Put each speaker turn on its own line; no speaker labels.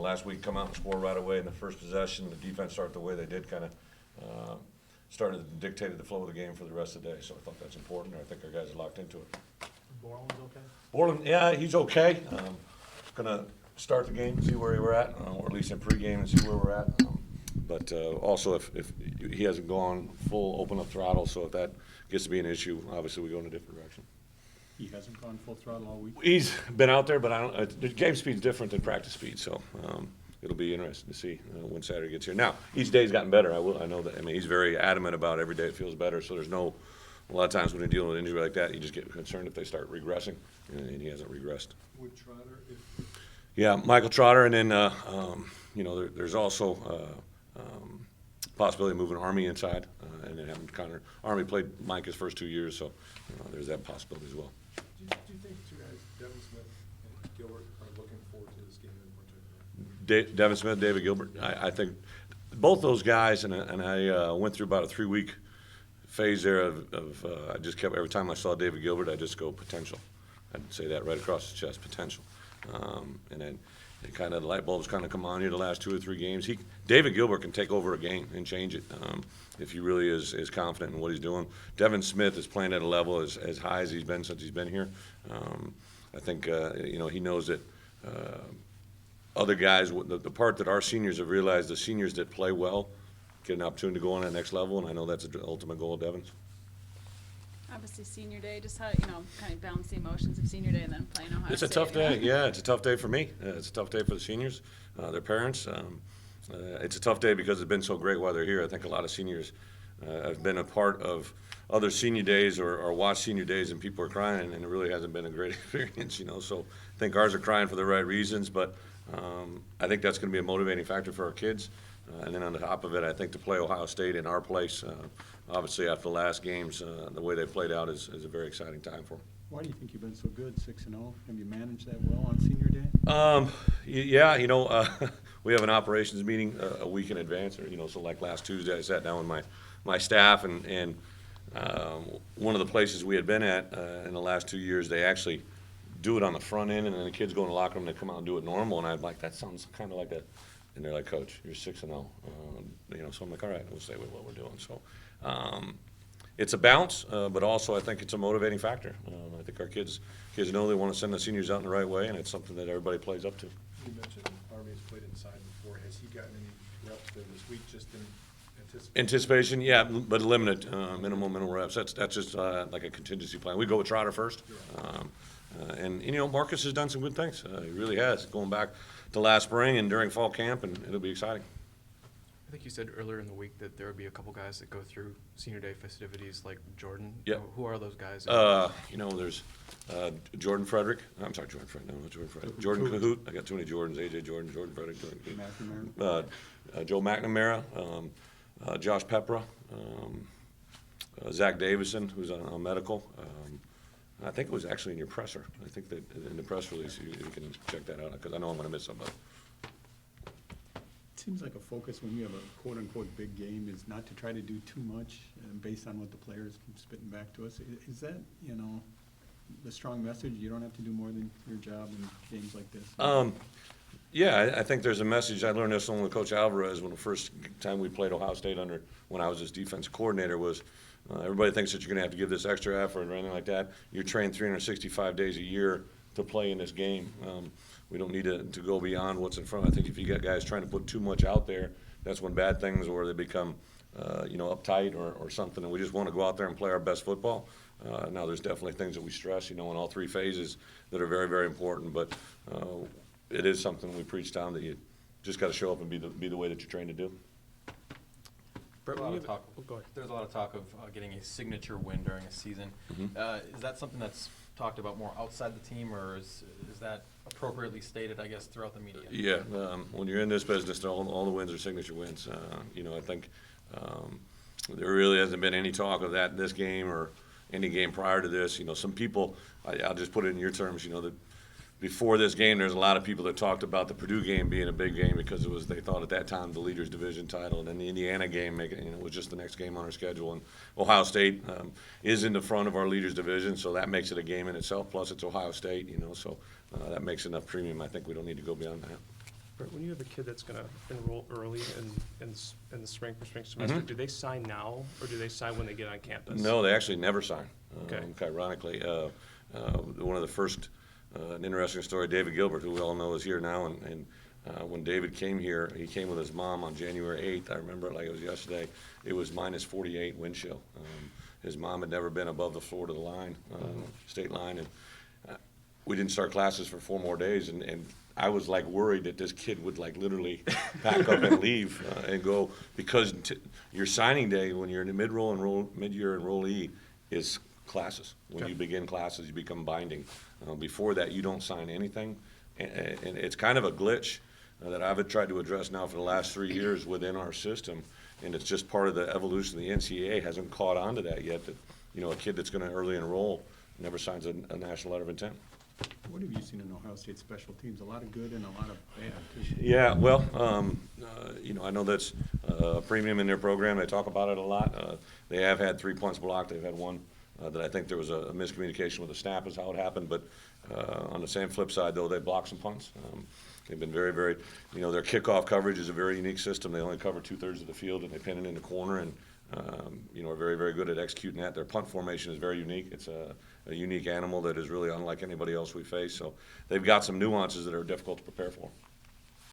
last week come out and score right away in the first possession. The defense started the way they did, kind of started to dictate the flow of the game for the rest of the day. So I thought that's important. I think our guys are locked into it.
Borland's okay?
Borland, yeah, he's okay. Gonna start the game, see where we're at, or at least in pregame and see where we're at. But also, if he hasn't gone full open up throttle, so if that gets to be an issue, obviously we go in a different direction.
He hasn't gone full throttle all week?
He's been out there, but I don't. The game speed's different than practice speed, so it'll be interesting to see when Saturday gets here. Now, each day's gotten better. I know that. I mean, he's very adamant about every day it feels better. So there's no. A lot of times when you're dealing with an injury like that, you just get concerned if they start regressing, and he hasn't regressed.
Would Trotter,
Yeah, Michael Trotter, and then there's also possibility of moving Army inside, and then having Connor. Army played Mike his first 2 years, so there's that possibility as well.
do you think two guys, Devin Smith and Gilbert, are looking forward to this game in particular?
Devin Smith, David Gilbert. I think both those guys, and I went through about a 3-week phase there of I just kept, every time I saw David Gilbert, I just go potential. I'd say that right across the chest, potential. And then it kind of, the light bulbs kind of come on here the last 2 or 3 games. David Gilbert can take over a game and change it if he really is confident in what he's doing. Devin Smith is playing at a level as high as he's been since he's been here. I think he knows that other guys, the part that our seniors have realized, the seniors that play well get an opportunity to go on that next level, and I know that's the ultimate goal of Devin's.
Obviously, senior day, just how, kind of balance the emotions of senior day and then playing Ohio State.
It's a tough day. Yeah, it's a tough day for me. It's a tough day for the seniors, their parents. It's a tough day because it's been so great while they're here. I think a lot of seniors have been a part of other senior days or watched senior days, and people are crying, and it really hasn't been a great experience, So I think ours are crying for the right reasons, but I think that's going to be a motivating factor for our kids. And then on the top of it, I think to play Ohio State in our place, obviously after the last games, the way they played out is a very exciting time for them.
Why do you think you've been so good, 6-0? Have you managed that well on senior day?
Yeah, we have an operations meeting a week in advance, so like last Tuesday, I sat down with my staff, and one of the places we had been at in the last 2 years, they actually do it on the front end, and then the kids go in the locker room, they come out and do it normal, and I'm like, that sounds kind of like that. And they're like, Coach, you're 6-0. So I'm like, all right, we'll stay with what we're doing. So it's a bounce, but also I think it's a motivating factor. I think our kids know they want to send the seniors out in the right way, and it's something that everybody plays up to.
You mentioned Army's played inside before. Has he gotten any reps there this week just in anticipation?
Anticipation, yeah, but limited, minimal reps. That's just like a contingency plan. We go with Trotter first. And Marcus has done some good things. He really has, going back to last spring and during fall camp, and it'll be exciting.
I think you said earlier in the week that there would be a couple guys that go through senior day festivities, like Jordan.
Yeah.
Who are those guys?
There's Jordan Frederick. I'm sorry, Jordan Frederick. No, not Jordan Frederick. Jordan Cahoot. I got too many Jordans. AJ Jordan, Jordan Frederick, Jordan Cahoot. Joe McNamara, Josh Pepra, Zach Davison, who's on medical. I think it was actually in your presser. I think that in the press release you can check that out, because I know I'm going to miss somebody.
It seems like a focus when you have a quote-unquote big game is not to try to do too much based on what the players keep spitting back to us. Is that, the strong message? You don't have to do more than your job in games like this?
Yeah, I think there's a message. I learned this with Coach Alvarez when the first time we played Ohio State when I was his defensive coordinator was, everybody thinks that you're going to have to give this extra effort or anything like that. You're trained 365 days a year to play in this game. We don't need to go beyond what's in front. I think if you got guys trying to put too much out there, that's when bad things, or they become, uptight or something. And we just want to go out there and play our best football. Now, there's definitely things that we stress, in all 3 phases that are very, very important. But it is something we preach down, that you just got to show up and be the way that you're trained to do.
Brett,
There's
a lot of talk of getting a signature win during a season.
Mm-hmm.
Is that something that's talked about more outside the team, or is that appropriately stated, I guess, throughout the media?
Yeah, when you're in this business, all the wins are signature wins. I think there really hasn't been any talk of that in this game or any game prior to this. Some people, I'll just put it in your terms, that before this game, there's a lot of people that talked about the Purdue game being a big game because they thought at that time the Leaders Division title, and then the Indiana game was just the next game on our schedule. And Ohio State is in the front of our Leaders Division, so that makes it a game in itself. Plus, it's Ohio State, so that makes enough premium. I think we don't need to go beyond that.
When you have a kid that's gonna enroll early in the spring for spring semester,
Mhm.
do they sign now, or do they sign when they get on campus?
No, they actually never sign.
Okay.
Ironically, one of the first, an interesting story, David Gilbert, who we all know is here now, and when David came here, he came with his mom on January 8th. I remember it like it was yesterday. It was minus 48 wind chill. His mom had never been above the Florida line, state line, and we didn't start classes for 4 more days, and I was like worried that this kid would like literally pack up and leave and go, because your signing day when you're in the mid-year enrollee is classes. When you begin classes, you become binding. Before that, you don't sign anything, and it's kind of a glitch that I've tried to address now for the last 3 years within our system, and it's just part of the evolution. The NCAA hasn't caught on to that yet, that, you know, a kid that's going to early enroll never signs a national letter of intent.
What have you seen in Ohio State special teams? A lot of good and a lot of bad, too.
Yeah, well, you know, I know that's a premium in their program. They talk about it a lot. They have had 3 punts blocked. They've had one that I think there was a miscommunication with the snap is how it happened. But on the same flip side, though, they blocked some punts. They've been very, very, you know, their kickoff coverage is a very unique system. They only cover 2/3 of the field, and they pin it in the corner, and, you know, are very, very good at executing that. Their punt formation is very unique. It's a unique animal that is really unlike anybody else we face. So they've got some nuances that are difficult to prepare for.